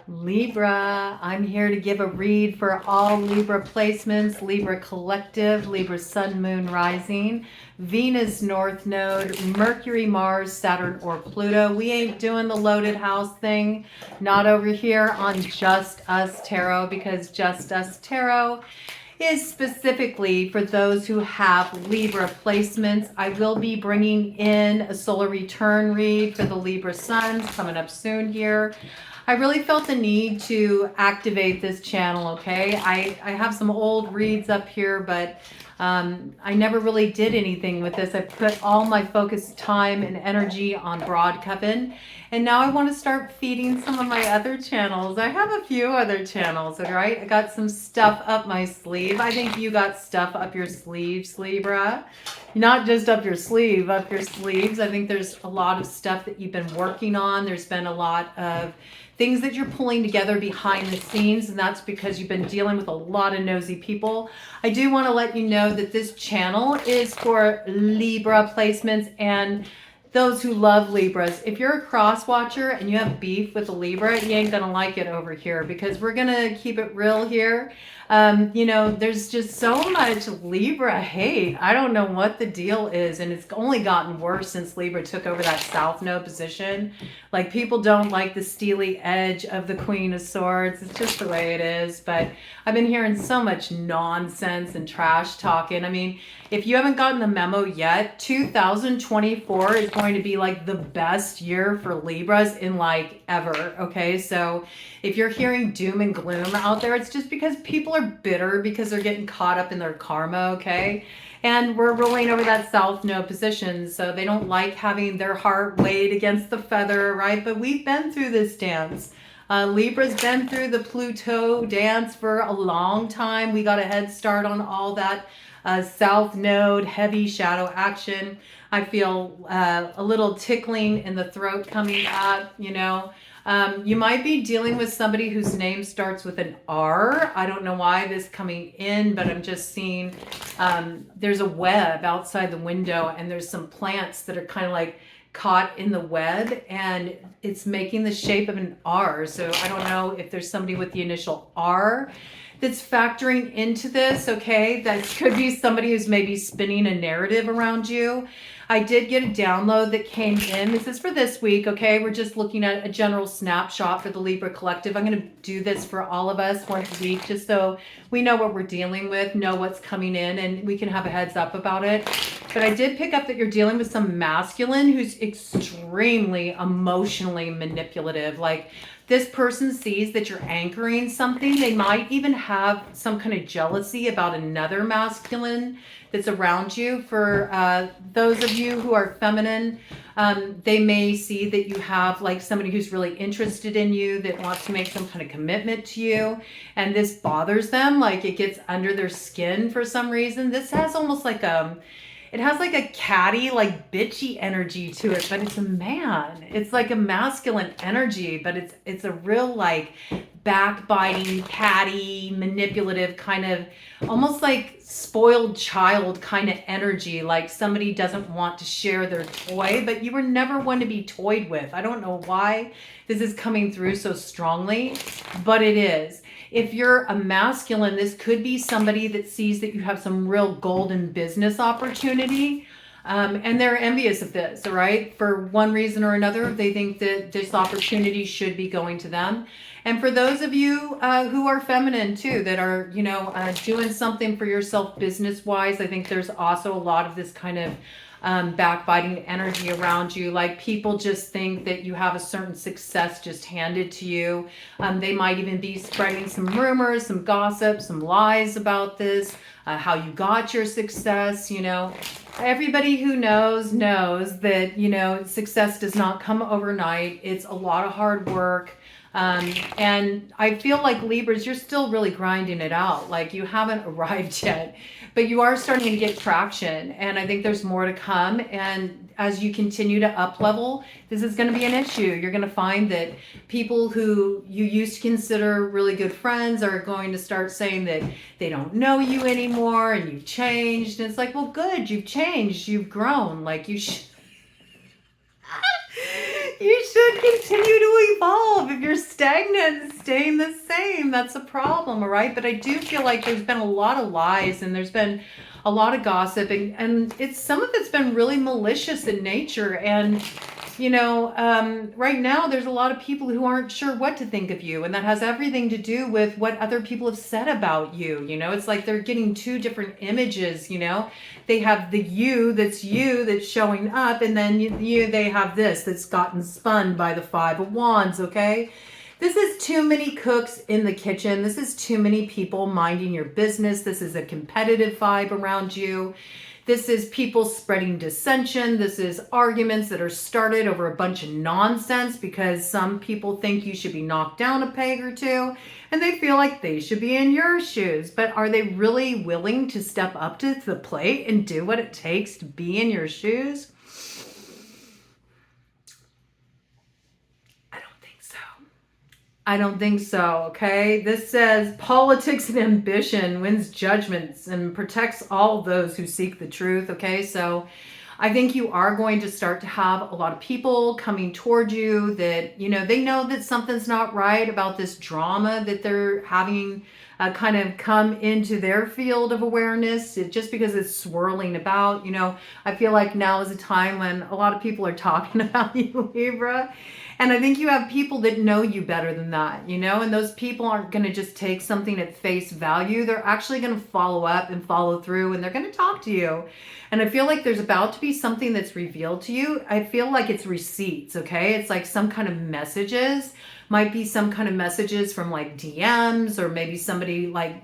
Libra, I'm here to give a read for all Libra placements, Libra collective, Libra sun, moon, rising, Venus north node, Mercury, Mars, Saturn, or Pluto. We ain't doing the loaded house thing, not over here on Just Us Tarot, because Just Us Tarot is specifically for those who have Libra placements. I will be bringing in a solar return read for the Libra suns coming up soon here. I really felt the need to activate this channel, okay? I have some old reads up here, but I never really did anything with this. I put all my focus, time, and energy on Broad Coven, and now I want to start feeding some of my other channels. I have a few other channels, all right? I got some stuff up my sleeve. I think you got stuff up your sleeves, Libra. Not just up your sleeve, up your sleeves. I think there's a lot of stuff that you've been working on. There's been a lot of things that you're pulling together behind the scenes, and that's because you've been dealing with a lot of nosy people. I do want to let you know that this channel is for Libra placements and those who love Libras. If you're a cross watcher and you have beef with a Libra, you ain't gonna like it over here, because we're gonna keep it real here. You know, there's just so much Libra hate. I don't know what the deal is, and it's only gotten worse since Libra took over that South Node position. Like, people don't like the steely edge of the Queen of Swords. It's just the way it is. But I've been hearing so much nonsense and trash talking. I mean, if you haven't gotten the memo yet, 2024 is going to be like the best year for Libras in like ever, okay? So if you're hearing doom and gloom out there, it's just because people are bitter because they're getting caught up in their karma, okay? And we're rolling over that South Node position, so they don't like having their heart weighed against the feather, right? But we've been through this dance. Libra's been through the Pluto dance for a long time. We got a head start on all that South Node heavy shadow action. I feel a little tickling in the throat coming up, you know. You might be dealing with somebody whose name starts with an R. I don't know why this is coming in, but I'm just seeing there's a web outside the window, and there's some plants that are kind of like caught in the web, and it's making the shape of an R. So I don't know if there's somebody with the initial R that's factoring into this, okay? That could be somebody who's maybe spinning a narrative around you. I did get a download that came in. This is for this week, okay? We're just looking at a general snapshot for the Libra Collective. I'm going to do this for all of us once a week, just so we know what we're dealing with, know what's coming in, and we can have a heads up about it. But I did pick up that you're dealing with some masculine who's extremely emotionally manipulative. Like, this person sees that you're anchoring something. They might even have some kind of jealousy about another masculine that's around you. For those of you who are feminine, they may see that you have like somebody who's really interested in you, that wants to make some kind of commitment to you, and this bothers them. Like, it gets under their skin for some reason. This has almost like it has like a catty, like bitchy energy to it, but it's a man. It's like a masculine energy, but it's a real like backbiting, catty, manipulative kind of, almost like spoiled child kind of energy. Like somebody doesn't want to share their toy, but you were never one to be toyed with. I don't know why this is coming through so strongly, but it is. If you're a masculine, this could be somebody that sees that you have some real golden business opportunity, and they're envious of this, all right? For one reason or another, they think that this opportunity should be going to them. And for those of you who are feminine too, that are, you know, doing something for yourself business-wise, I think there's also a lot of this kind of backbiting energy around you. Like, people just think that you have a certain success just handed to you. They might even be spreading some rumors, some gossip, some lies about this, how you got your success. You know, everybody who knows that, you know, success does not come overnight. It's a lot of hard work. And I feel like Libras, you're still really grinding it out. Like, you haven't arrived yet, but you are starting to get traction. And I think there's more to come. And as you continue to up level, this is going to be an issue. You're going to find that people who you used to consider really good friends are going to start saying that they don't know you anymore and you've changed. And it's like, well, good, you've changed, you've grown. Like, you should continue to evolve. If you're stagnant and staying the same, that's a problem, all right? But I do feel like there's been a lot of lies and there's been a lot of gossip, and it's some of it's been really malicious in nature. And right now there's a lot of people who aren't sure what to think of you, and that has everything to do with what other people have said about you. It's like they're getting two different images. They have the you that's showing up, and then they have this that's gotten spun by the Five of Wands. Okay, this is too many cooks in the kitchen. This is too many people minding your business. This is a competitive vibe around you. This is people spreading dissension. This is arguments that are started over a bunch of nonsense because some people think you should be knocked down a peg or two and they feel like they should be in your shoes. But are they really willing to step up to the plate and do what it takes to be in your shoes? I don't think so, okay? This says politics and ambition wins judgments and protects all those who seek the truth, okay? So I think you are going to start to have a lot of people coming toward you that, they know that something's not right about this drama that they're having kind of come into their field of awareness, just because it's swirling about. I feel like now is a time when a lot of people are talking about you, Libra. And I think you have people that know you better than that, and those people aren't going to just take something at face value. They're actually going to follow up and follow through, and they're going to talk to you. And I feel like there's about to be something that's revealed to you. I feel like it's receipts, okay? It's like some kind of messages, might be some kind of messages from like DMs, or maybe somebody like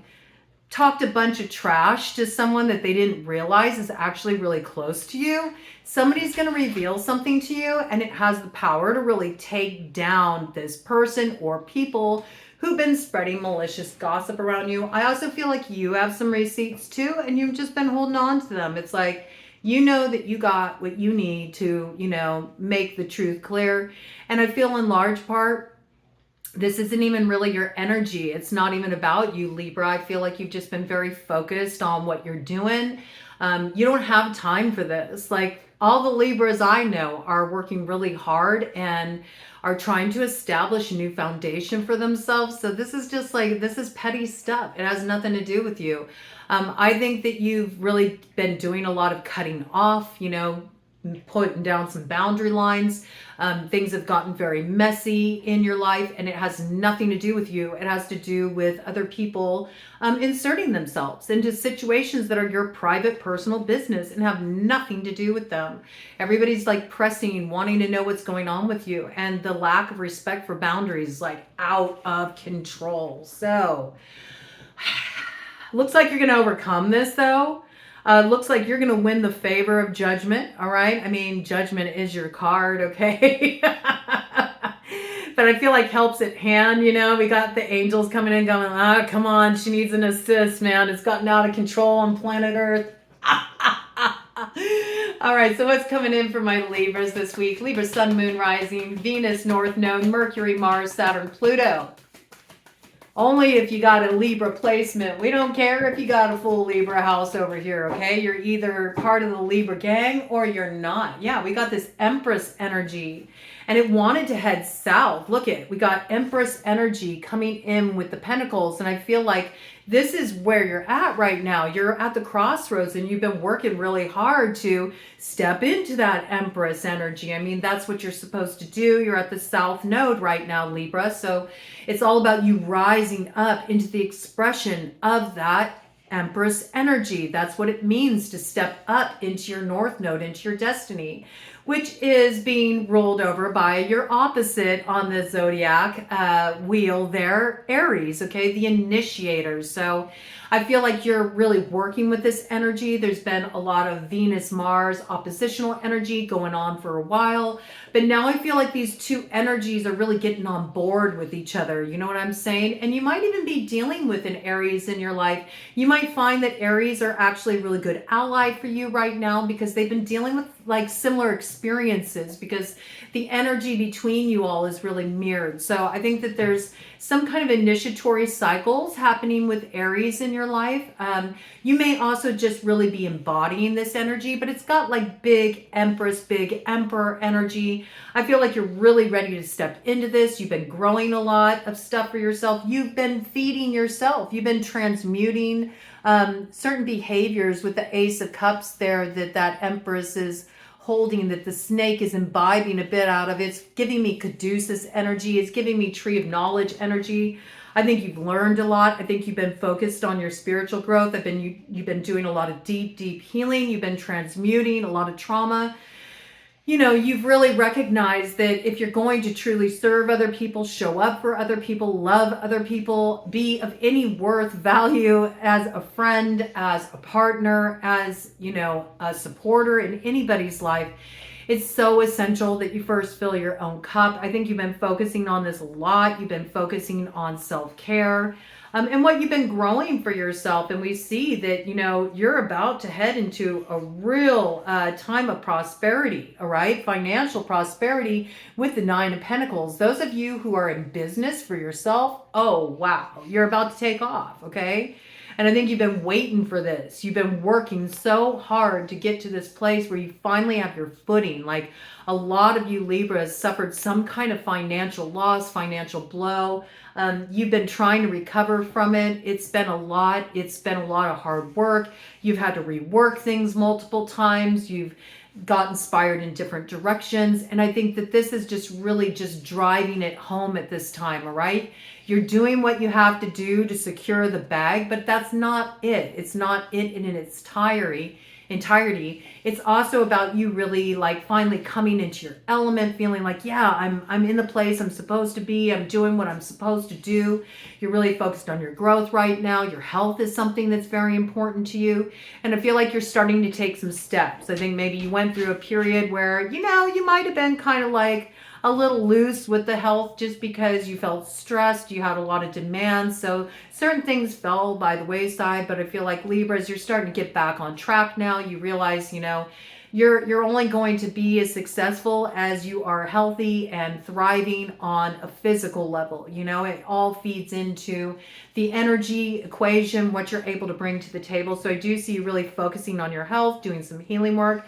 talked a bunch of trash to someone that they didn't realize is actually really close to you. Somebody's going to reveal something to you, and it has the power to really take down this person or people who've been spreading malicious gossip around you. I also feel like you have some receipts too, and you've just been holding on to them. It's like, that you got what you need to, make the truth clear. And I feel in large part, this isn't even really your energy. It's not even about you, Libra. I feel like you've just been very focused on what you're doing. You don't have time for this. Like, all the Libras I know are working really hard and are trying to establish a new foundation for themselves. So this is just like, this is petty stuff. It has nothing to do with you. I think that you've really been doing a lot of cutting off, putting down some boundary lines. Things have gotten very messy in your life, and it has nothing to do with you. It has to do with other people inserting themselves into situations that are your private personal business and have nothing to do with them. Everybody's like pressing, wanting to know what's going on with you, and the lack of respect for boundaries is like out of control. So looks like you're going to overcome this though. Looks like you're going to win the favor of judgment. All right. I mean, judgment is your card. Okay. But I feel like help's at hand. We got the angels coming in going, come on. She needs an assist, man. It's gotten out of control on planet Earth. All right. So what's coming in for my Libras this week? Libra, Sun, Moon, Rising, Venus, North Node, Mercury, Mars, Saturn, Pluto. Only if you got a Libra placement. We don't care if you got a full Libra house over here, okay? You're either part of the Libra gang or you're not. Yeah, we got this Empress energy, and it wanted to head south. Look it, we got Empress energy coming in with the Pentacles, and I feel like this is where you're at right now. You're at the crossroads, and you've been working really hard to step into that Empress energy. I mean, that's what you're supposed to do. You're at the South Node right now, Libra. So it's all about you rising up into the expression of that Empress energy. That's what it means to step up into your North Node, into your destiny, which is being rolled over by your opposite on the zodiac wheel there, Aries, okay, the initiators. So I feel like you're really working with this energy. There's been a lot of Venus-Mars oppositional energy going on for a while, but now I feel like these two energies are really getting on board with each other. You know what I'm saying? And you might even be dealing with an Aries in your life. You might find that Aries are actually a really good ally for you right now because they've been dealing with like similar experiences because the energy between you all is really mirrored. So I think that there's some kind of initiatory cycles happening with Aries in your life. You may also just really be embodying this energy, but it's got like big Empress, big Emperor energy. I feel like you're really ready to step into this. You've been growing a lot of stuff for yourself. You've been feeding yourself. You've been transmuting certain behaviors with the Ace of Cups there that Empress is holding, that the snake is imbibing a bit out of. It's giving me Caduceus energy. It's giving me Tree of Knowledge energy. I think you've learned a lot. I think you've been focused on your spiritual growth. You've been doing a lot of deep healing. You've been transmuting a lot of trauma. You know, you've really recognized that if you're going to truly serve other people, show up for other people, love other people, be of any worth, value as a friend, as a partner, as, you know, a supporter in anybody's life, it's so essential that you first fill your own cup. I think you've been focusing on this a lot. You've been focusing on self-care. And what you've been growing for yourself. And we see that, you know, you're about to head into a real time of prosperity, all right? Financial prosperity with the Nine of Pentacles. Those of you who are in business for yourself, oh, wow, you're about to take off, okay? And I think you've been waiting for this. You've been working so hard to get to this place where you finally have your footing. Like a lot of you Libras suffered some kind of financial loss, financial blow. You've been trying to recover from it. It's been a lot. It's been a lot of hard work. You've had to rework things multiple times. You've got inspired in different directions. And I think that this is just really just driving it home at this time, all right? You're doing what you have to do to secure the bag, but that's not it. It's not it in its entirety. It's also about you really like finally coming into your element, feeling like, yeah, I'm in the place I'm supposed to be. I'm doing what I'm supposed to do. You're really focused on your growth right now. Your health is something that's very important to you. And I feel like you're starting to take some steps. I think maybe you went through a period where, you know, you might have been kind of like a little loose with the health just because you felt stressed, you had a lot of demands, so certain things fell by the wayside. But I feel like Libras, you're starting to get back on track now. You realize, you know, you're only going to be as successful as you are healthy and thriving on a physical level. You know, it all feeds into the energy equation, what you're able to bring to the table. So I do see you really focusing on your health, doing some healing work.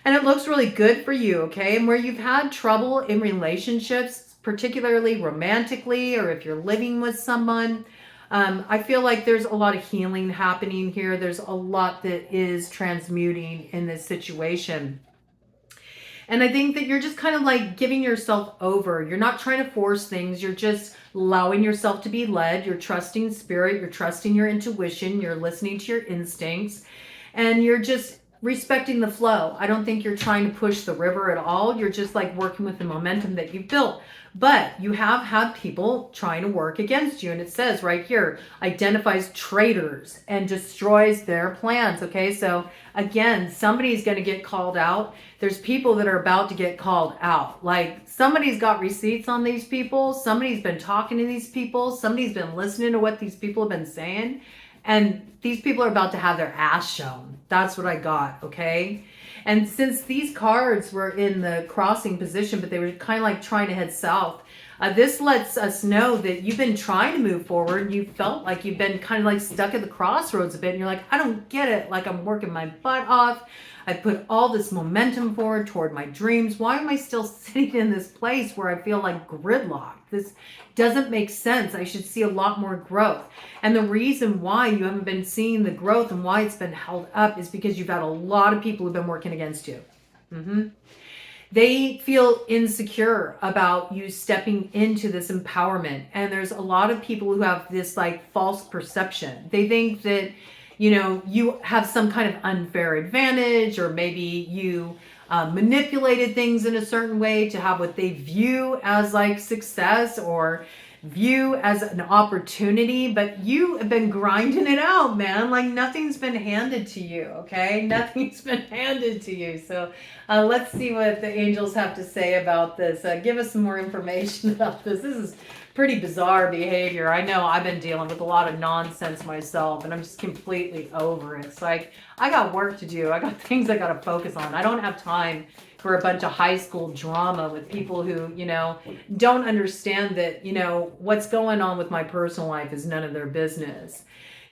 And it looks really good for you, okay? And where you've had trouble in relationships, particularly romantically, or if you're living with someone, I feel like there's a lot of healing happening here. There's a lot that is transmuting in this situation. And I think that you're just kind of like giving yourself over. You're not trying to force things. You're just allowing yourself to be led. You're trusting spirit. You're trusting your intuition. You're listening to your instincts. And you're just respecting the flow. I don't think you're trying to push the river at all. You're just like working with the momentum that you've built. But you have had people trying to work against you. And it says right here, identifies traitors and destroys their plans. Okay, so again, somebody's going to get called out. There's people that are about to get called out. Like somebody's got receipts on these people. Somebody's been talking to these people. Somebody's been listening to what these people have been saying. And these people are about to have their ass shown. That's what I got, okay? And since these cards were in the crossing position, but they were kind of like trying to head south, this lets us know that you've been trying to move forward. You felt like you've been kind of like stuck at the crossroads a bit. And you're like, I don't get it. Like I'm working my butt off. I put all this momentum forward toward my dreams. Why am I still sitting in this place where I feel like gridlocked? This doesn't make sense. I should see a lot more growth. And the reason why you haven't been seeing the growth and why it's been held up is because you've had a lot of people who've been working against you. They feel insecure about you stepping into this empowerment. And there's a lot of people who have this like false perception. They think that, you know, you have some kind of unfair advantage, or maybe you manipulated things in a certain way to have what they view as like success or view as an opportunity. But you have been grinding it out, man. Like nothing's been handed to you, okay? Nothing's been handed to you. So let's see what the angels have to say about this. Give us some more information about this. This is pretty bizarre behavior. I know I've been dealing with a lot of nonsense myself, and I'm just completely over it. It's like, I got work to do. I got things I got to focus on. I don't have time for a bunch of high school drama with people who, don't understand that, what's going on with my personal life is none of their business.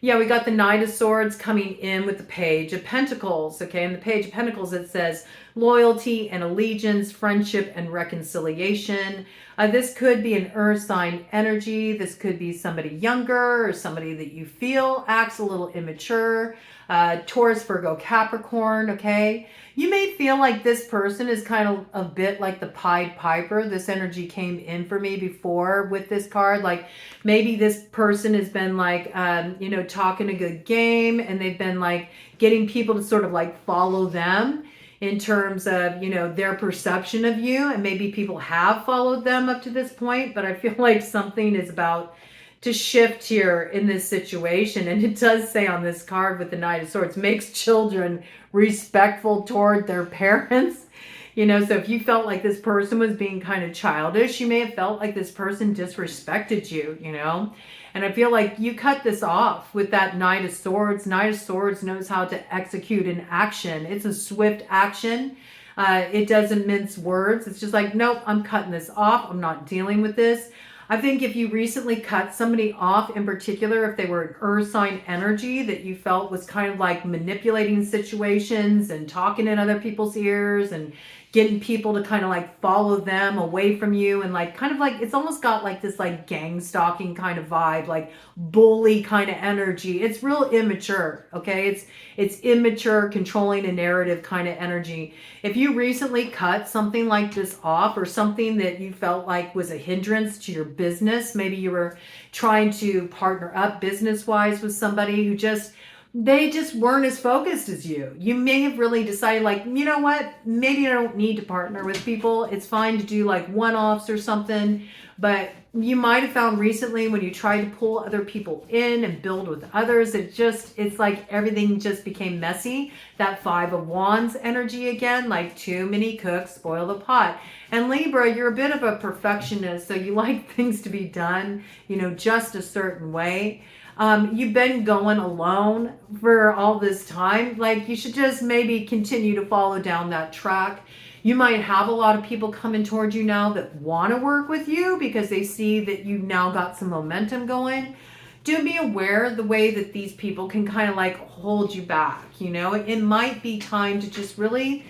Yeah, we got the Knight of Swords coming in with the Page of Pentacles, okay? In the Page of Pentacles, it says loyalty and allegiance, friendship and reconciliation. This could be an earth sign energy. This could be somebody younger or somebody that you feel acts a little immature. Taurus, Virgo, Capricorn, okay? You may feel like this person is kind of a bit like the Pied Piper. This energy came in for me before with this card. Like maybe this person has been like, talking a good game, and they've been like getting people to sort of like follow them in terms of, their perception of you. And maybe people have followed them up to this point, but I feel like something is about to shift here in this situation. And it does say on this card with the Knight of Swords, makes children respectful toward their parents. So if you felt like this person was being kind of childish, you may have felt like this person disrespected you, And I feel like you cut this off with that Knight of Swords. Knight of Swords knows how to execute an action. It's a swift action. It doesn't mince words. It's just like, nope, I'm cutting this off. I'm not dealing with this. I think if you recently cut somebody off, in particular, if they were an earth sign energy that you felt was kind of like manipulating situations and talking in other people's ears and getting people to kind of like follow them away from you, and like kind of like it's almost got like this like gang stalking kind of vibe, like bully kind of energy. It's real immature, okay? It's immature, controlling a narrative kind of energy. If you recently cut something like this off, or something that you felt like was a hindrance to your business, maybe you were trying to partner up business-wise with somebody who they just weren't as focused as you. You may have really decided like, you know what, maybe I don't need to partner with people. It's fine to do like one-offs or something. But you might have found recently when you tried to pull other people in and build with others, it's like everything just became messy. That Five of Wands energy again, like too many cooks spoil the pot. And Libra, you're a bit of a perfectionist, so you like things to be done, just a certain way. You've been going alone for all this time. Like you should just maybe continue to follow down that track. You might have a lot of people coming towards you now that want to work with you because they see that you've now got some momentum going. Do be aware of the way that these people can kind of like hold you back. It might be time to just really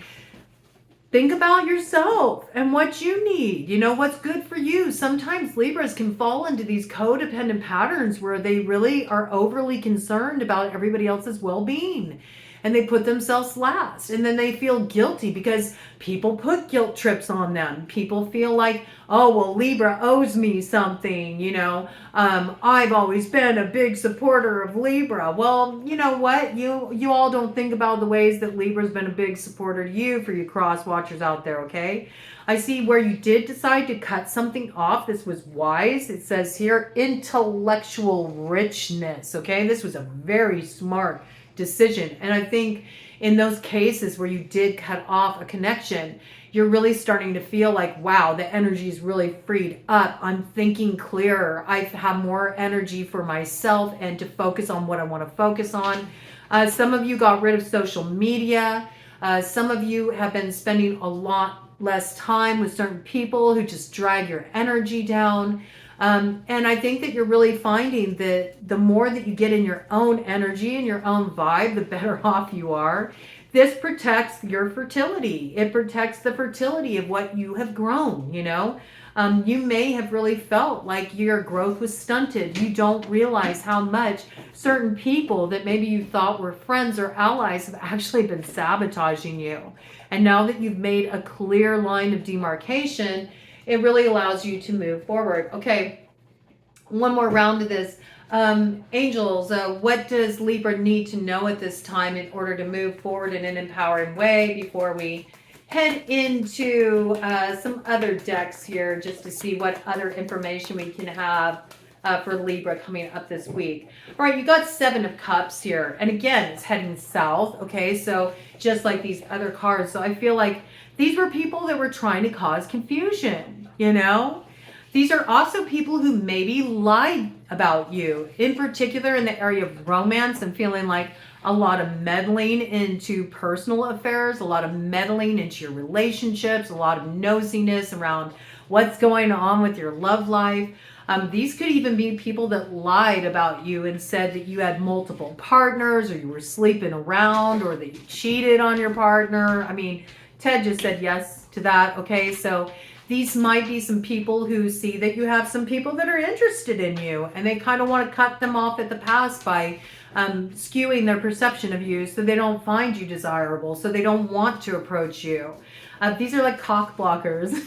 think about yourself and what you need, what's good for you. Sometimes Libras can fall into these codependent patterns where they really are overly concerned about everybody else's well-being, and they put themselves last, and then they feel guilty because people put guilt trips on them. People feel like, oh, well, Libra owes me something, I've always been a big supporter of Libra. Well, you know what? You all don't think about the ways that Libra's been a big supporter to you, for you cross watchers out there, okay? I see where you did decide to cut something off. This was wise. It says here, intellectual richness, okay? This was a very smart decision. And I think in those cases where you did cut off a connection, you're really starting to feel like, wow, the energy is really freed up. I'm thinking clearer. I have more energy for myself and to focus on what I want to focus on. Some of you got rid of social media. Some of you have been spending a lot less time with certain people who just drag your energy down. And I think that you're really finding that the more that you get in your own energy and your own vibe, the better off you are. This protects your fertility. It protects the fertility of what you have grown, You may have really felt like your growth was stunted. You don't realize how much certain people that maybe you thought were friends or allies have actually been sabotaging you. And now that you've made a clear line of demarcation, it really allows you to move forward. Okay, one more round of this. Angels, what does Libra need to know at this time in order to move forward in an empowering way before we head into some other decks here, just to see what other information we can have for Libra coming up this week? All right, you got Seven of Cups here. And again, it's heading south, okay? So just like these other cards. So I feel like these were people that were trying to cause confusion, These are also people who maybe lied about you, in particular in the area of romance and feeling like a lot of meddling into personal affairs, a lot of meddling into your relationships, a lot of nosiness around what's going on with your love life. These could even be people that lied about you and said that you had multiple partners, or you were sleeping around, or that you cheated on your partner. I mean, Ted just said yes to that. Okay, so these might be some people who see that you have some people that are interested in you, and they kind of want to cut them off at the pass by skewing their perception of you so they don't find you desirable, so they don't want to approach you. These are like cock blockers.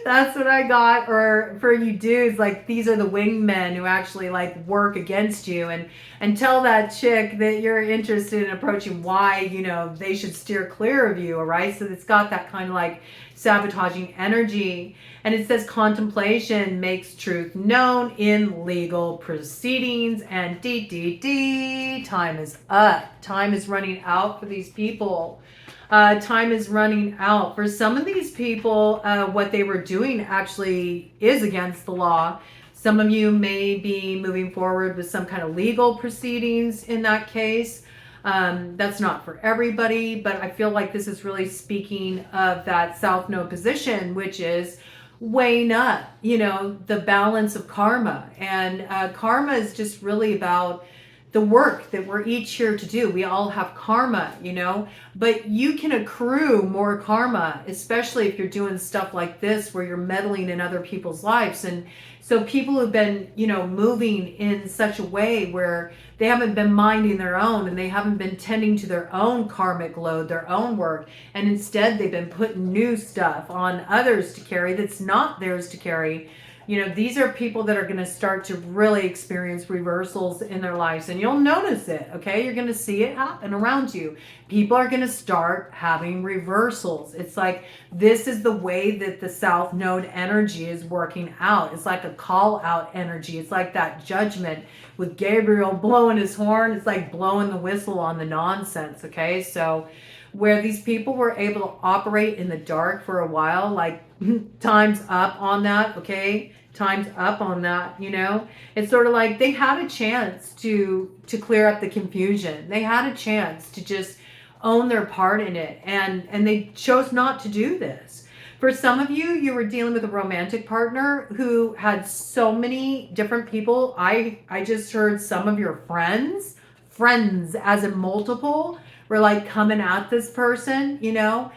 That's what I got. Or for you dudes, like, these are the wingmen who actually like work against you and tell that chick that you're interested in approaching why, you know, they should steer clear of you. All right, so it's got that kind of like sabotaging energy. And it says contemplation makes truth known in legal proceedings. And time is up. Time is running out for these people. Time is running out. For some of these people, what they were doing actually is against the law. Some of you may be moving forward with some kind of legal proceedings in that case. That's not for everybody, but I feel like this is really speaking of that South Node position, which is weighing up, you know, the balance of karma. And karma is just really about the work that we're each here to do. We all have karma, you know, but you can accrue more karma, especially if you're doing stuff like this where you're meddling in other people's lives. And so people who've been, you know, moving in such a way where they haven't been minding their own, and they haven't been tending to their own karmic load, their own work, and instead they've been putting new stuff on others to carry that's not theirs to carry. You know, these are people that are going to start to really experience reversals in their lives, and you'll notice it, okay? You're going to see it happen around you. People are going to start having reversals. It's like this is the way that the South Node energy is working out. It's like a call out energy. It's like that judgment with Gabriel blowing his horn. It's like blowing the whistle on the nonsense, okay? So where these people were able to operate in the dark for a while, like time's up on that, okay? Time's up on that, you know? It's sort of like they had a chance to clear up the confusion. They had a chance to just own their part in it, and they chose not to do this. For some of you, you were dealing with a romantic partner who had so many different people. I just heard some of your friends as in multiple, were like coming at this person, you know,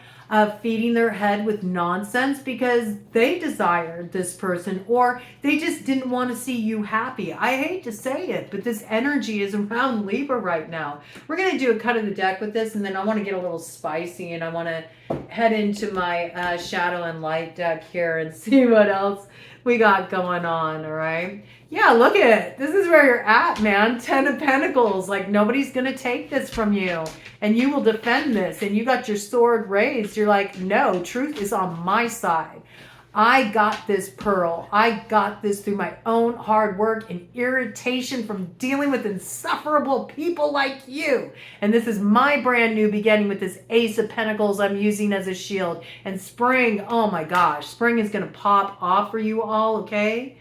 feeding their head with nonsense because they desired this person, or they just didn't want to see you happy. I hate to say it, but this energy is around Libra right now. We're going to do a cut of the deck with this, and then I want to get a little spicy, and I want to head into my shadow and light deck here and see what else we got going on. All right. Yeah, look at it. This is where you're at, man. 10 of Pentacles. Like, nobody's going to take this from you. And you will defend this. And you got your sword raised. You're like, no, truth is on my side. I got this, Pearl. I got this through my own hard work and irritation from dealing with insufferable people like you. And this is my brand new beginning with this Ace of Pentacles I'm using as a shield. And spring, oh my gosh, spring is going to pop off for you all, okay?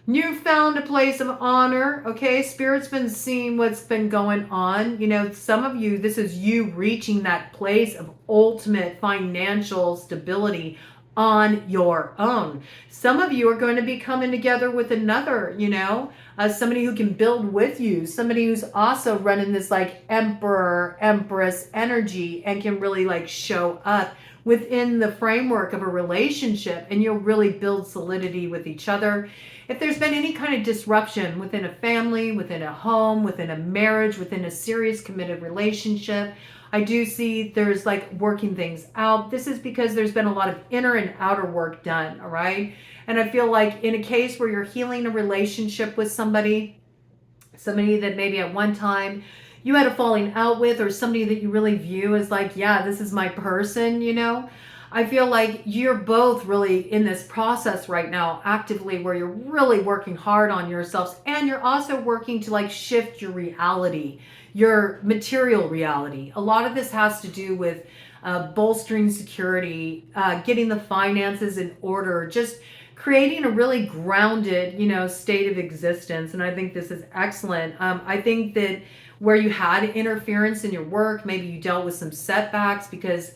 You found a place of honor, okay? Spirit's been seeing what's been going on. You know, some of you, this is you reaching that place of ultimate financial stability on your own. Some of you are going to be coming together with another, you know, somebody who can build with you, somebody who's also running this like emperor, empress energy and can really like show up within the framework of a relationship, and you'll really build solidity with each other. If there's been any kind of disruption within a family, within a home, within a marriage, within a serious committed relationship, I do see there's like working things out. This is because there's been a lot of inner and outer work done, all right? And I feel like in a case where you're healing a relationship with somebody that maybe at one time you had a falling out with, or somebody that you really view as like, yeah, this is my person, you know? I feel like you're both really in this process right now actively where you're really working hard on yourselves, and you're also working to like shift your reality, your material reality. A lot of this has to do with bolstering security, getting the finances in order, just creating a really grounded, state of existence. And I think this is excellent. I think that where you had interference in your work, maybe you dealt with some setbacks because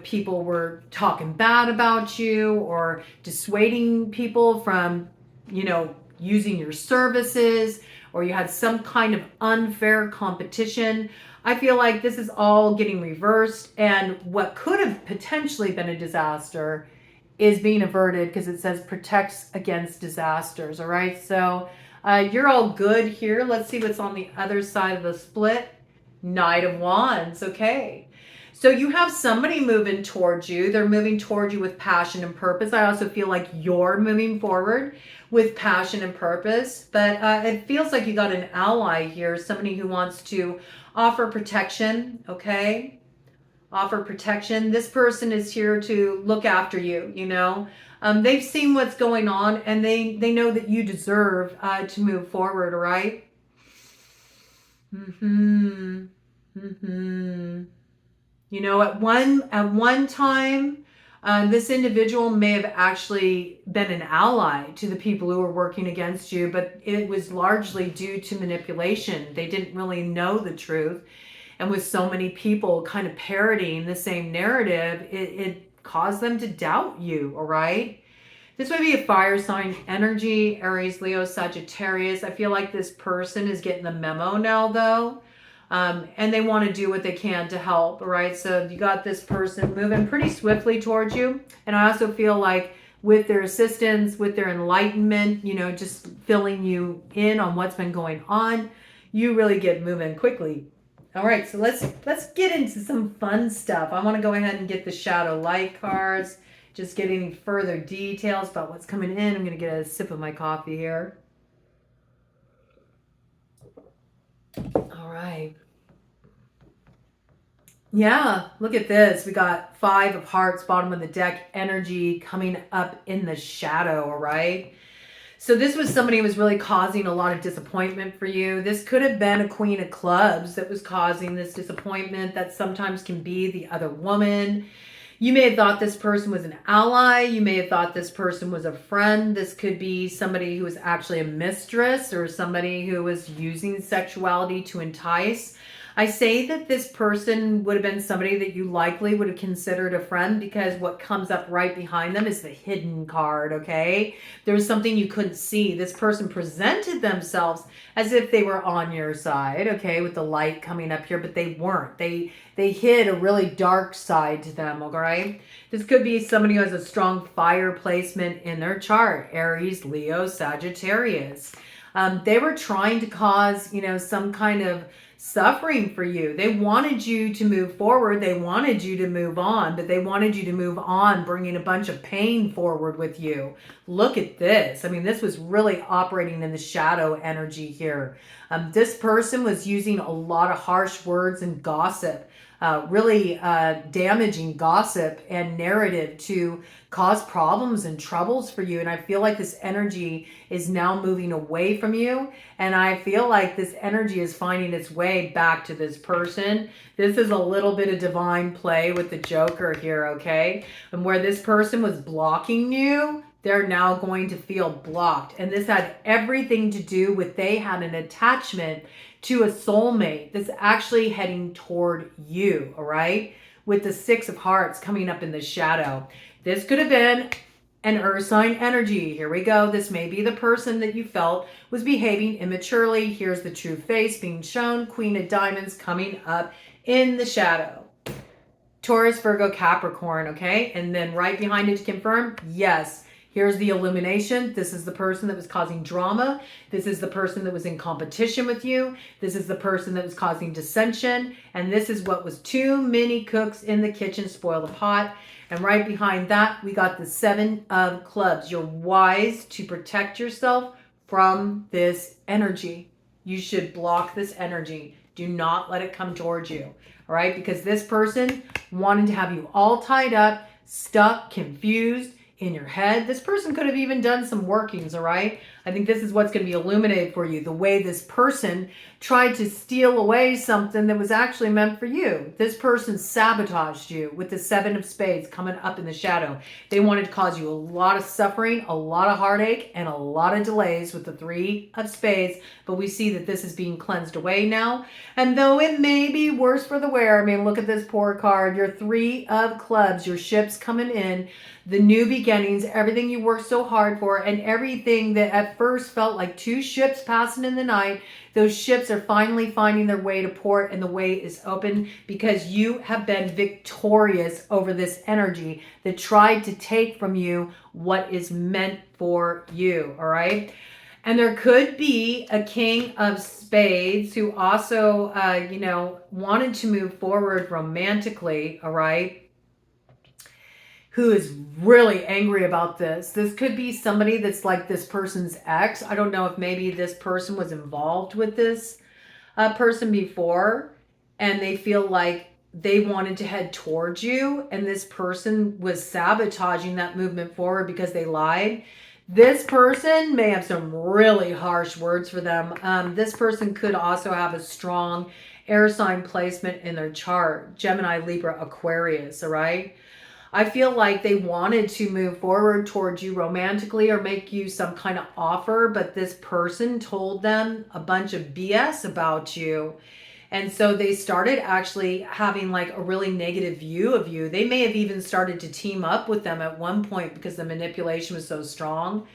people were talking bad about you or dissuading people from, using your services, or you had some kind of unfair competition. I feel like this is all getting reversed, and what could have potentially been a disaster is being averted because it says protects against disasters. All right, so you're all good here. Let's see what's on the other side of the split. Knight of Wands. Okay, so you have somebody moving towards you. They're moving towards you with passion and purpose. I also feel like you're moving forward with passion and purpose, but it feels like you got an ally here, somebody who wants to offer protection. Okay, offer protection. This person is here to look after you. They've seen what's going on, and they know that you deserve to move forward. All right. At one time, this individual may have actually been an ally to the people who were working against you, but it was largely due to manipulation. They didn't really know the truth. And with so many people kind of parroting the same narrative, it caused them to doubt you, all right? This would be a fire sign energy, Aries, Leo, Sagittarius. I feel like this person is getting the memo now, though. And they want to do what they can to help, all right? So you got this person moving pretty swiftly towards you. And I also feel like with their assistance, with their enlightenment, just filling you in on what's been going on, you really get moving quickly. All right, so let's get into some fun stuff. I want to go ahead and get the shadow light cards, just get any further details about what's coming in. I'm going to get a sip of my coffee here. All right. Yeah, look at this. We got 5 of Hearts, bottom of the deck, energy coming up in the shadow, all right? So this was somebody who was really causing a lot of disappointment for you. This could have been a Queen of Clubs that was causing this disappointment. That sometimes can be the other woman. You may have thought this person was an ally. You may have thought this person was a friend. This could be somebody who was actually a mistress or somebody who was using sexuality to entice. I say that this person would have been somebody that you likely would have considered a friend, because what comes up right behind them is the hidden card, okay? There was something you couldn't see. This person presented themselves as if they were on your side, okay, with the light coming up here, but they weren't. They hid a really dark side to them, all right? This could be somebody who has a strong fire placement in their chart, Aries, Leo, Sagittarius. They were trying to cause, some kind of suffering for you. They wanted you to move forward. They wanted you to move on, but they wanted you to move on, bringing a bunch of pain forward with you. Look at this. I mean, this was really operating in the shadow energy here. This person was using a lot of harsh words and gossip, really damaging gossip and narrative to cause problems and troubles for you. And I feel like this energy is now moving away from you. And I feel like this energy is finding its way back to this person. This is a little bit of divine play with the Joker here, okay? And where this person was blocking you, they're now going to feel blocked. And this had everything to do with they had an attachment to a soulmate that's actually heading toward you, all right? With the 6 of Hearts coming up in the shadow. This could have been an earth sign energy. Here we go. This may be the person that you felt was behaving immaturely. Here's the true face being shown. Queen of Diamonds coming up in the shadow. Taurus, Virgo, Capricorn, okay? And then right behind it to confirm, yes. Here's the illumination. This is the person that was causing drama. This is the person that was in competition with you. This is the person that was causing dissension. And this is what was too many cooks in the kitchen spoil the pot. And right behind that, we got the 7 of Clubs. You're wise to protect yourself from this energy. You should block this energy. Do not let it come towards you. All right? Because this person wanted to have you all tied up, stuck, confused, in your head. This person could have even done some workings, all right? I think this is what's going to be illuminated for you, the way this person tried to steal away something that was actually meant for you. This person sabotaged you with the 7 of spades coming up in the shadow. They wanted to cause you a lot of suffering, a lot of heartache, and a lot of delays with the 3 of spades, but we see that this is being cleansed away now. And though it may be worse for the wearer, I mean, look at this poor card, your 3 of clubs, your ships coming in, the new beginnings, everything you worked so hard for, and everything that at first felt like 2 ships passing in the night, those ships are finally finding their way to port, and the way is open because you have been victorious over this energy that tried to take from you what is meant for you, all right? And there could be a king of spades who also, wanted to move forward romantically, all right? Who is really angry about this. This could be somebody that's like this person's ex. I don't know if maybe this person was involved with this person before and they feel like they wanted to head towards you and this person was sabotaging that movement forward because they lied. This person may have some really harsh words for them. This person could also have a strong air sign placement in their chart. Gemini, Libra, Aquarius, all right? I feel like they wanted to move forward towards you romantically or make you some kind of offer, but this person told them a bunch of BS about you. And so they started actually having like a really negative view of you. They may have even started to team up with them at one point because the manipulation was so strong.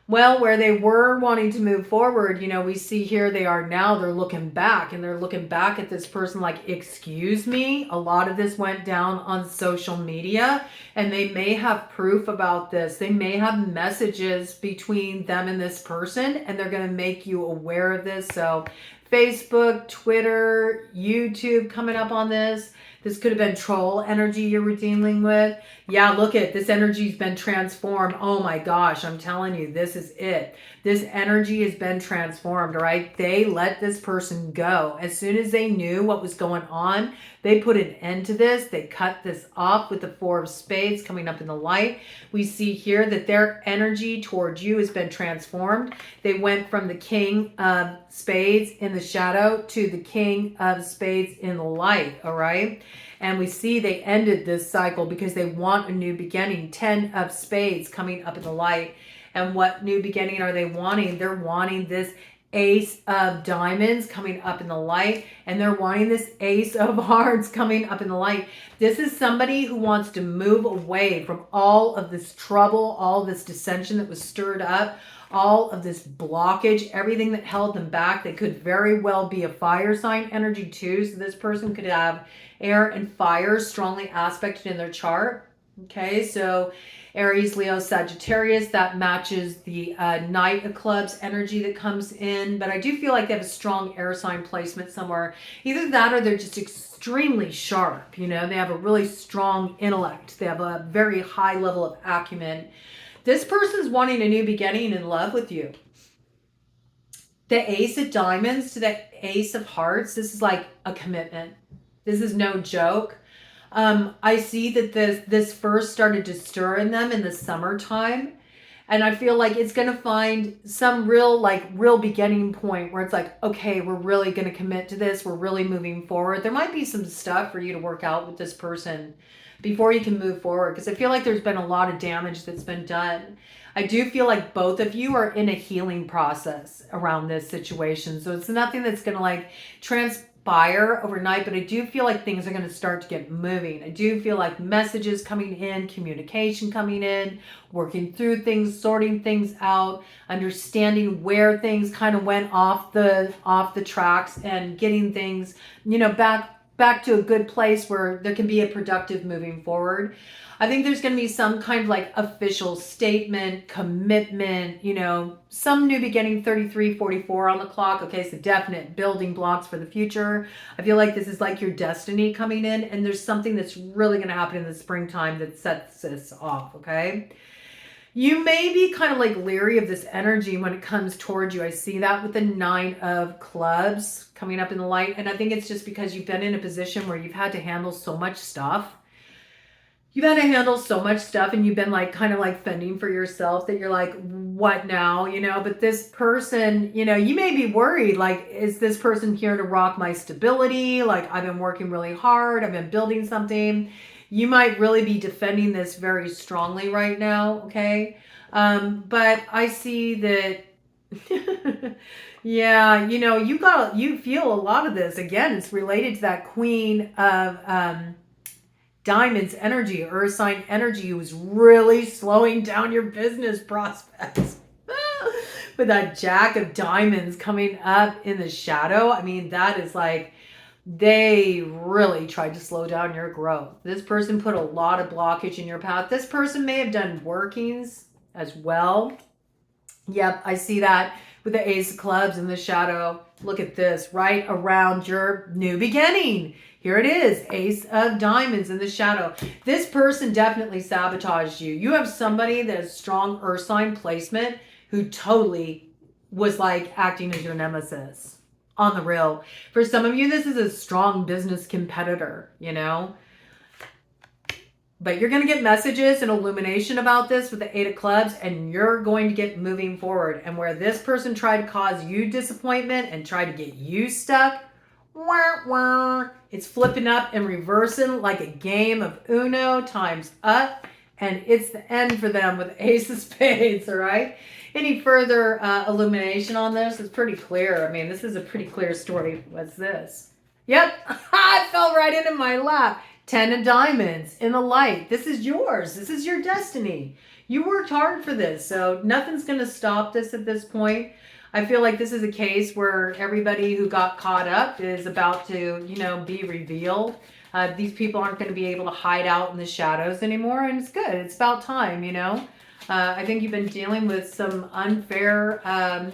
Well, where they were wanting to move forward, we see here they are now, they're looking back and they're looking back at this person like, excuse me. A lot of this went down on social media and they may have proof about this. They may have messages between them and this person and they're going to make you aware of this. So Facebook, Twitter, YouTube coming up on this. This could have been troll energy you were dealing with. Yeah, look at this energy's been transformed. Oh my gosh, I'm telling you, this is it. This energy has been transformed, all right? They let this person go. As soon as they knew what was going on, they put an end to this. They cut this off with the 4 of spades coming up in the light. We see here that their energy towards you has been transformed. They went from the king of spades in the shadow to the king of spades in the light, all right? And we see they ended this cycle because they want a new beginning. 10 of spades coming up in the light. And what new beginning are they wanting? They're wanting this ace of diamonds coming up in the light. And they're wanting this ace of hearts coming up in the light. This is somebody who wants to move away from all of this trouble, all this dissension that was stirred up, all of this blockage, everything that held them back. They could very well be a fire sign energy too. So this person could have air and fire strongly aspected in their chart. Okay, so Aries, Leo, Sagittarius, that matches the Knight of Clubs energy that comes in. But I do feel like they have a strong air sign placement somewhere. Either that or they're just extremely sharp. They have a really strong intellect. They have a very high level of acumen. This person's wanting a new beginning in love with you. The Ace of Diamonds to the Ace of Hearts, this is like a commitment. This is no joke. I see that this first started to stir in them in the summertime. And I feel like it's going to find some real beginning point where it's like, okay, we're really going to commit to this. We're really moving forward. There might be some stuff for you to work out with this person before you can move forward. Because I feel like there's been a lot of damage that's been done. I do feel like both of you are in a healing process around this situation. So it's nothing that's going to transpire overnight, but I do feel like things are going to start to get moving. I do feel like messages coming in, communication coming in, working through things, sorting things out, understanding where things kind of went off the tracks and getting things, back to a good place where there can be a productive moving forward. I think there's going to be some kind of official statement, commitment, some new beginning, 33, 44 on the clock. Okay, so definite building blocks for the future. I feel like this is like your destiny coming in, and there's something that's really going to happen in the springtime that sets this off, okay? You may be kind of leery of this energy when it comes towards you. I see that with the 9 of clubs coming up in the light. And I think it's just because you've been in a position where you've had to handle so much stuff you've had to handle so much stuff and you've been like kind of like fending for yourself that you're like, what now? You know, but this person, you know, you may be worried, like, is this person here to rock my stability? Like, I've been working really hard. I've been building something. You might really be defending this very strongly right now. Okay. But I see that, yeah, you know, you feel a lot of this. Again, it's related to that Queen of, Diamonds energy, earth sign energy, was really slowing down your business prospects. With that Jack of Diamonds coming up in the shadow, I mean, that is like, they really tried to slow down your growth. This person put a lot of blockage in your path. This person may have done workings as well. Yep, I see that with the Ace of Clubs in the shadow. Look at this, right around your new beginning. Here it is, Ace of Diamonds in the shadow. This person definitely sabotaged you. You have somebody that has strong earth sign placement who totally was like acting as your nemesis on the real. For some of you, this is a strong business competitor, you know. But you're going to get messages and illumination about this with the Eight of Clubs, and you're going to get moving forward. And where this person tried to cause you disappointment and tried to get you stuck, it's flipping up and reversing like a game of Uno times up. And it's the end for them with Ace of Spades, all right? Any further illumination on this? It's pretty clear. I mean, this is a pretty clear story. What's this? Yep, it fell right into my lap. 10 of Diamonds in the light. This is yours. This is your destiny. You worked hard for this, so nothing's going to stop this at this point. I feel like this is a case where everybody who got caught up is about to, you know, be revealed. These people aren't going to be able to hide out in the shadows anymore, and it's good. It's about time, you know. I think you've been dealing with some unfair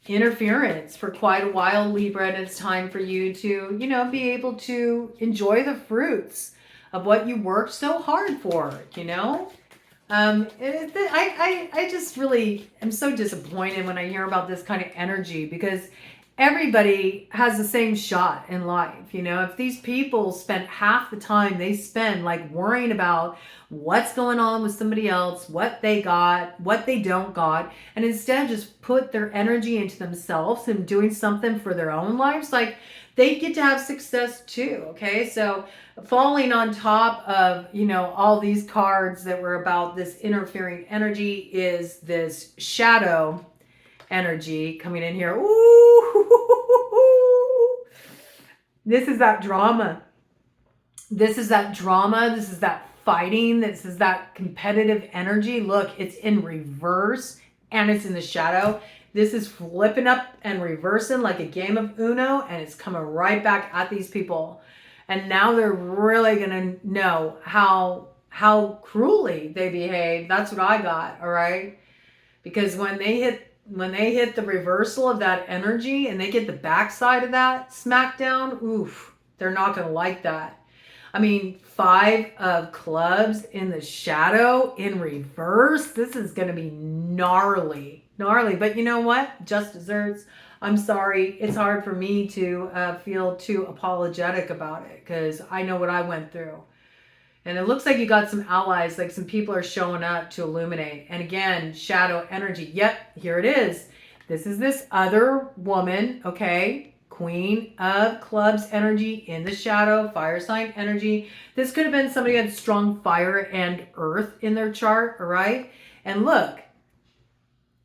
interference for quite a while, Libra, and it's time for you to, you know, be able to enjoy the fruits of what you worked so hard for, you know. I just really am so disappointed when I hear about this kind of energy, because everybody has the same shot in life. You know, if these people spent half the time they spend like worrying about what's going on with somebody else, what they got, what they don't got, and instead just put their energy into themselves and doing something for their own lives, like they get to have success too. Okay, so falling on top of, you know, all these cards that were about this interfering energy is this shadow energy coming in here. Ooh, this is that drama. This is that drama. This is that fighting. This is that competitive energy. Look, it's in reverse and it's in the shadow. This is flipping up and reversing like a game of Uno, and it's coming right back at these people. And now they're really going to know how cruelly they behave. That's what I got, all right? Because when they hit the reversal of that energy and they get the backside of that smackdown, oof, they're not going to like that. I mean, 5 of Clubs in the shadow in reverse. This is going to be gnarly. But you know what? Just desserts. I'm sorry. It's hard for me to feel too apologetic about it, because I know what I went through. And it looks like you got some allies, like some people are showing up to illuminate. And again, shadow energy. Yep, here it is. This is this other woman, okay? Queen of Clubs energy in the shadow, fire sign energy. This could have been somebody who had strong fire and earth in their chart, all right? And look,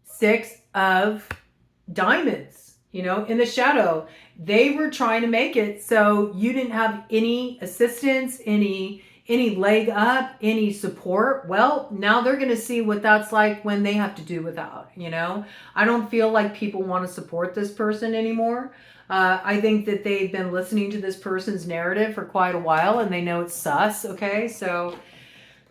6 of Diamonds, you know, in the shadow. They were trying to make it so you didn't have any assistance, any leg up, any support. Well, now they're going to see what that's like when they have to do without, you know. I don't feel like people want to support this person anymore. I think that they've been listening to this person's narrative for quite a while and they know it's sus, okay? So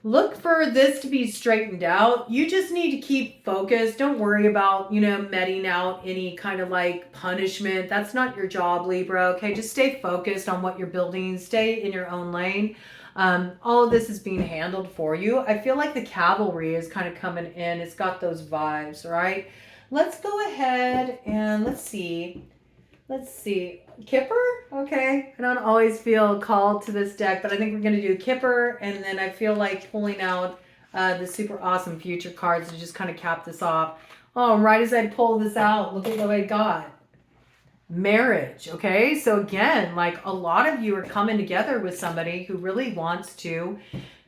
look for this to be straightened out. You just need to keep focused. Don't worry about, you know, meting out any kind of like punishment. That's not your job, Libra, okay? Just stay focused on what you're building. Stay in your own lane. All of this is being handled for you. I feel like the cavalry is kind of coming in. It's got those vibes, right? Let's go ahead and let's see Let's see. Kipper? Okay. I don't always feel called to this deck, but I think we're going to do Kipper, and then I feel like pulling out the super awesome future cards to just kind of cap this off. Oh, and right as I pull this out, look at what I got. Marriage. Okay. So again, like a lot of you are coming together with somebody who really wants to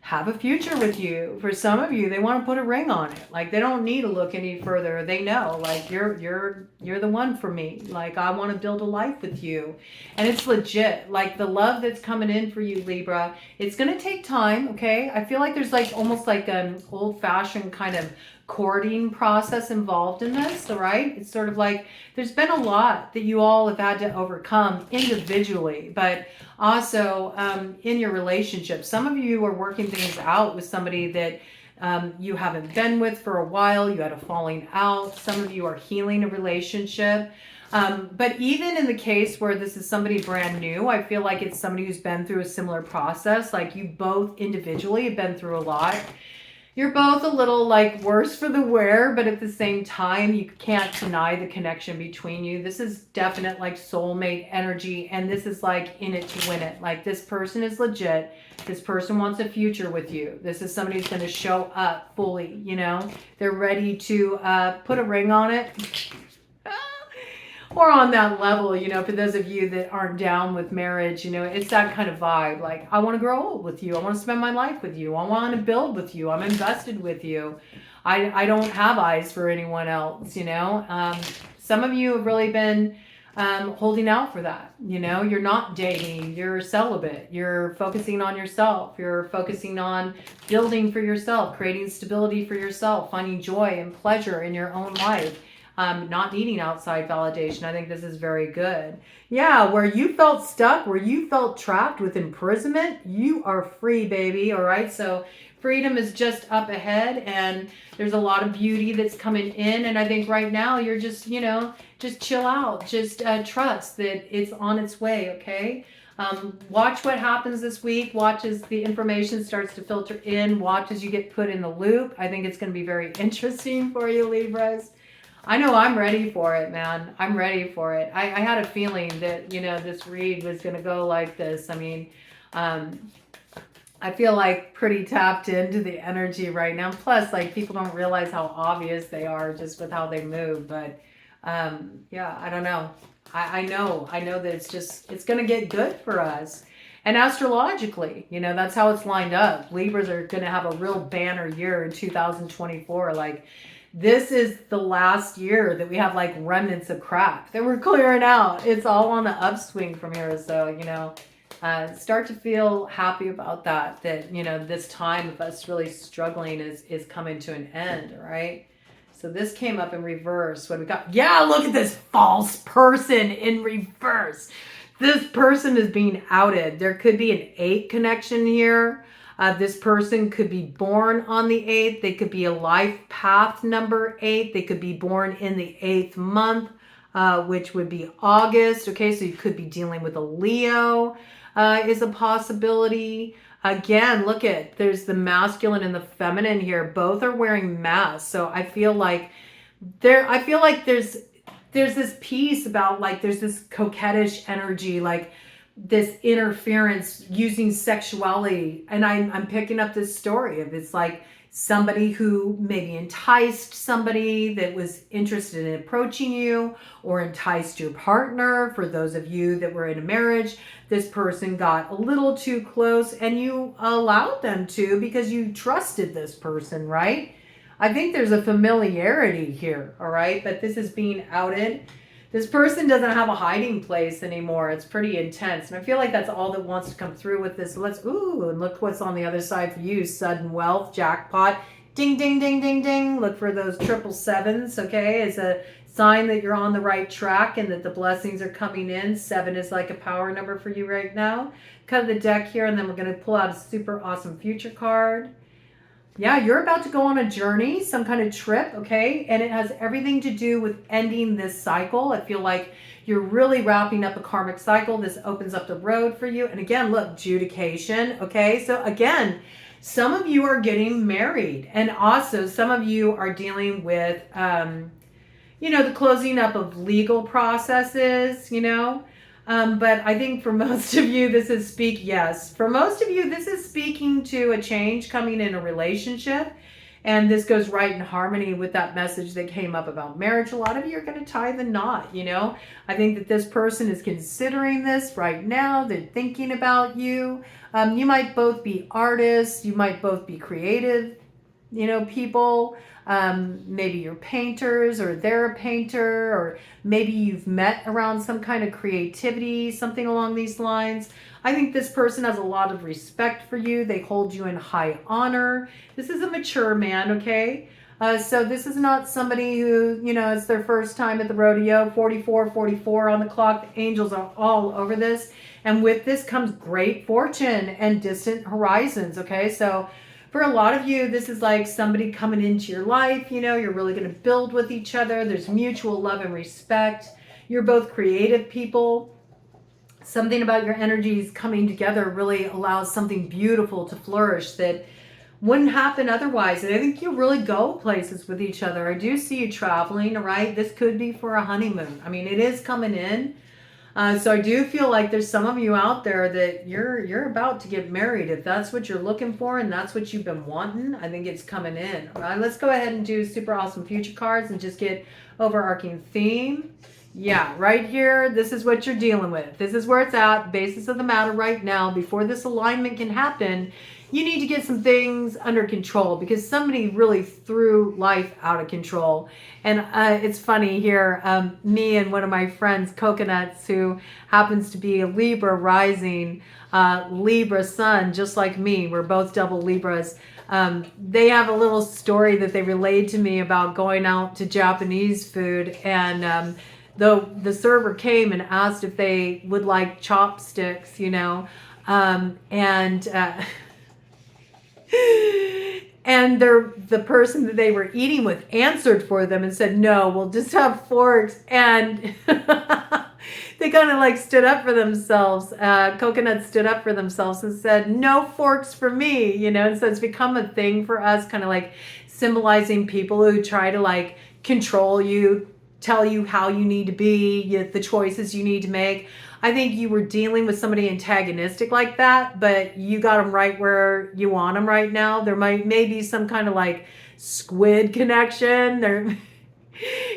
have a future with you. For some of you, they want to put a ring on it. Like they don't need to look any further. They know, like you're the one for me. Like I want to build a life with you, and it's legit. Like the love that's coming in for you, Libra. It's gonna take time. Okay, I feel like there's like almost like an old-fashioned kind of courting process involved in this. All right, it's sort of like there's been a lot that you all have had to overcome individually, but also in your relationship. Some of you are working things out with somebody that you haven't been with for a while. You had a falling out. Some of you are healing a relationship. But even in the case where this is somebody brand new, I feel like it's somebody who's been through a similar process. Like you both individually have been through a lot. You're both a little like worse for the wear, but at the same time, you can't deny the connection between you. This is definite like soulmate energy, and this is like in it to win it. Like this person is legit. This person wants a future with you. This is somebody who's going to show up fully, you know. They're ready to put a ring on it. Or on that level, you know, for those of you that aren't down with marriage, you know, it's that kind of vibe. Like, I want to grow old with you. I want to spend my life with you. I want to build with you. I'm invested with you. I don't have eyes for anyone else, you know. Some of you have really been holding out for that. You know, you're not dating. You're celibate. You're focusing on yourself. You're focusing on building for yourself, creating stability for yourself, finding joy and pleasure in your own life. Not needing outside validation. I think this is very good. Yeah, where you felt stuck, where you felt trapped with imprisonment, you are free, baby. All right, so freedom is just up ahead, and there's a lot of beauty that's coming in. And I think right now you're just, you know, just chill out. Just trust that it's on its way, okay? Watch what happens this week. Watch as the information starts to filter in. Watch as you get put in the loop. I think it's going to be very interesting for you, Libras. I know I'm ready for it, man. I'm ready for it. I had a feeling that, you know, this read was going to go like this. I mean, I feel like pretty tapped into the energy right now. Plus, like, people don't realize how obvious they are just with how they move. But, yeah, I don't know. I know that it's going to get good for us. And astrologically, you know, that's how it's lined up. Libras are going to have a real banner year in 2024. Like, this is the last year that we have like remnants of crap that we're clearing out. It's all on the upswing from here. So, you know, start to feel happy about that, you know, this time of us really struggling is coming to an end. All right. So this came up in reverse. What we got? Yeah, look at this false person in reverse. This person is being outed. There could be an 8 connection here. This person could be born on the 8th. They could be a life path number 8. They could be born in the 8th month, which would be August. Okay, so you could be dealing with a Leo is a possibility. Again, look at, there's the masculine and the feminine here. Both are wearing masks. So I feel like there's this piece about like, there's this coquettish energy, like this interference using sexuality. And I'm picking up this story of it's like somebody who maybe enticed somebody that was interested in approaching you, or enticed your partner. For those of you that were in a marriage, this person got a little too close and you allowed them to because you trusted this person, right? I think there's a familiarity here, all right? But this is being outed. This person doesn't have a hiding place anymore. It's pretty intense. And I feel like that's all that wants to come through with this. So and look what's on the other side for you. Sudden wealth, jackpot, ding, ding, ding, ding, ding. Look for those 777s, okay? It's a sign that you're on the right track and that the blessings are coming in. 7 is like a power number for you right now. Cut the deck here, and then we're going to pull out a super awesome future card. Yeah, you're about to go on a journey, some kind of trip, okay? And it has everything to do with ending this cycle. I feel like you're really wrapping up a karmic cycle. This opens up the road for you. And again, look, adjudication, okay? So again, some of you are getting married. And also some of you are dealing with, the closing up of legal processes, but I think for most of you, this is for most of you, this is speaking to a change coming in a relationship. And this goes right in harmony with that message that came up about marriage. A lot of you are going to tie the knot, I think that this person is considering this right now. They're thinking about you. You might both be artists. You might both be creative, people. Maybe you're painters or they're a painter, or maybe you've met around some kind of creativity, something along these lines. I think this person has a lot of respect for you. They hold you in high honor. This is a mature man, okay? So this is not somebody who, it's their first time at the rodeo. 44 on the clock. The angels are all over this. And with this comes great fortune and distant horizons, okay? So for a lot of you, this is like somebody coming into your life. You're really going to build with each other. There's mutual love and respect. You're both creative people. Something about your energies coming together really allows something beautiful to flourish that wouldn't happen otherwise. And I think you really go places with each other. I do see you traveling, right? This could be for a honeymoon. I mean, it is coming in. So I do feel like there's some of you out there that you're about to get married. If that's what you're looking for and that's what you've been wanting, I think it's coming in. All right, let's go ahead and do super awesome future cards and just get overarching theme. Yeah, right here, this is what you're dealing with. This is where it's at, basis of the matter right now. Before this alignment can happen, you need to get some things under control because somebody really threw life out of control. And it's funny here, me and one of my friends, Coconuts, who happens to be a Libra rising, Libra sun, just like me. We're both double Libras. They have a little story that they relayed to me about going out to Japanese food, and the server came and asked if they would like chopsticks, and the person that they were eating with answered for them and said, no, we'll just have forks. And they kind of like stood up for themselves. Coconut stood up for themselves and said, no forks for me, and so it's become a thing for us, kind of like symbolizing people who try to like control you, tell you how you need to be, the choices you need to make. I think you were dealing with somebody antagonistic like that, but you got them right where you want them right now. There may be some kind of like squid connection.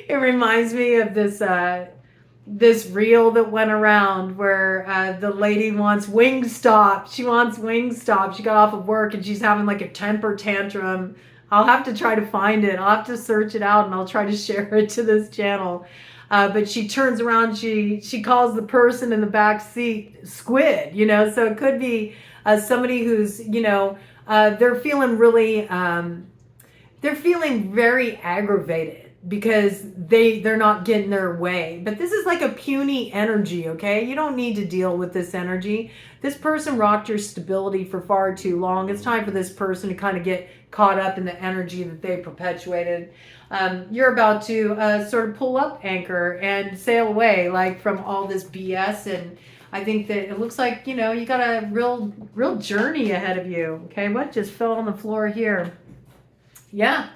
It reminds me of this reel that went around where the lady wants Wingstop. She wants Wingstop. She got off of work and she's having like a temper tantrum. I'll have to try to find it. I'll have to search it out and I'll try to share it to this channel. But she turns around, she calls the person in the back seat squid, so it could be somebody who's, they're feeling really, they're feeling very aggravated because they're not getting their way. But this is like a puny energy, okay? You don't need to deal with this energy. This person rocked your stability for far too long. It's time for this person to kind of get caught up in the energy that they perpetuated. You're about to sort of pull up anchor and sail away like from all this BS. And I think that it looks like, you got a real journey ahead of you. Okay, what just fell on the floor here? Yeah.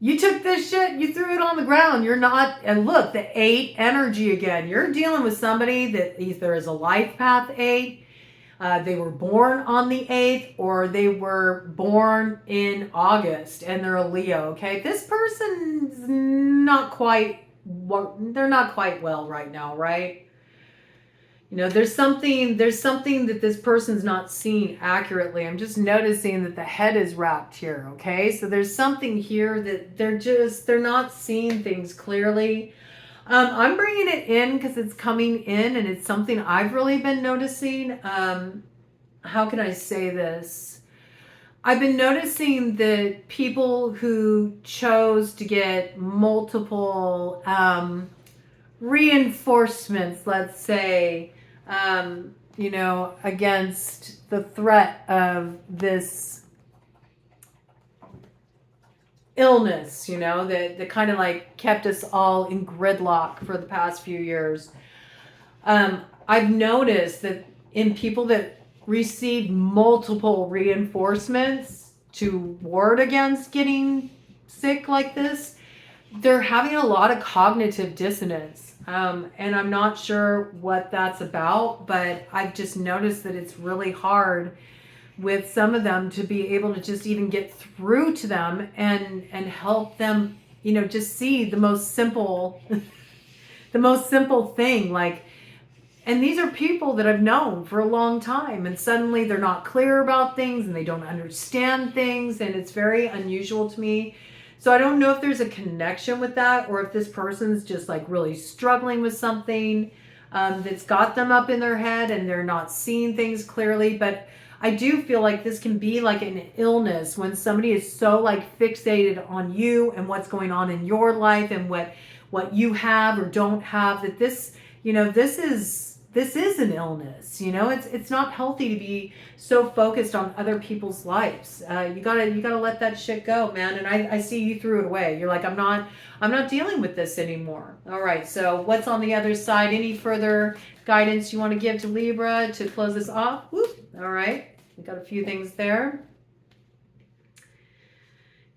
You took this shit, you threw it on the ground. You're not, and look, the 8 energy again. You're dealing with somebody that either is a life path 8, they were born on the 8th, or they were born in August and they're a Leo, okay? This person's not quite, they're not quite well right now, right? There's something that this person's not seeing accurately. I'm just noticing that the head is wrapped here, okay? So there's something here that they're not seeing things clearly. I'm bringing it in because it's coming in and it's something I've really been noticing. How can I say this? I've been noticing that people who chose to get multiple reinforcements, let's say, against the threat of this illness, that kind of like kept us all in gridlock for the past few years. I've noticed that in people that receive multiple reinforcements to ward against getting sick like this, they're having a lot of cognitive dissonance. And I'm not sure what that's about, but I've just noticed that it's really hard with some of them to be able to just even get through to them and help them, you know, just see the most simple the most simple thing. Like, and these are people that I've known for a long time, and suddenly they're not clear about things and they don't understand things, and it's very unusual to me. So I don't know if there's a connection with that, or if this person's just like really struggling with something that's got them up in their head and they're not seeing things clearly. But I do feel like this can be like an illness when somebody is so like fixated on you and what's going on in your life and what you have or don't have, that this, you know, this is an illness. You know, it's not healthy to be so focused on other people's lives. You gotta let that shit go, man. And I see you threw it away. You're like, I'm not dealing with this anymore. All right. So what's on the other side? Any further guidance you want to give to Libra to close this off? Whoop. All right. We got a few things there.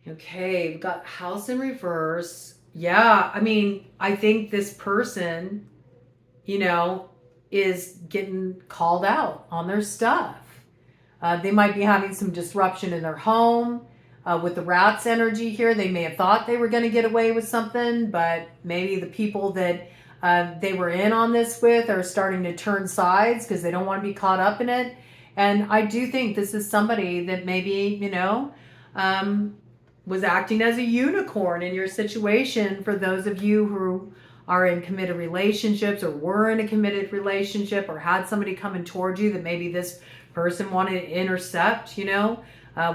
Okay. We've got House in reverse. Yeah. I mean, I think this person, you know, is getting called out on their stuff. They might be having some disruption in their home. With the rat's energy here, they may have thought they were going to get away with something, but maybe the people that they were in on this with are starting to turn sides because they don't want to be caught up in it. And I do think this is somebody that maybe, you know, was acting as a unicorn in your situation. For those of you who are in committed relationships or were in a committed relationship or had somebody coming towards you that maybe this person wanted to intercept, you know,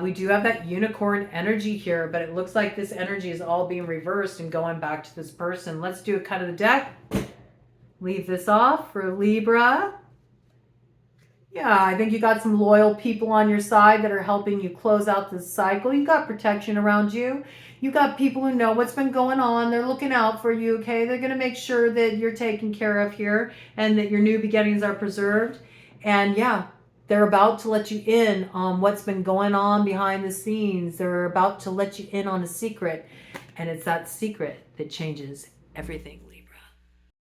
we do have that unicorn energy here, but it looks like this energy is all being reversed and going back to this person. Let's do a cut of the deck. Leave this off for Libra. Yeah, I think you got some loyal people on your side that are helping you close out this cycle. You got protection around you. You got people who know what's been going on. They're looking out for you, okay? They're going to make sure that you're taken care of here and that your new beginnings are preserved. And yeah, they're about to let you in on what's been going on behind the scenes. They're about to let you in on a secret. And it's that secret that changes everything.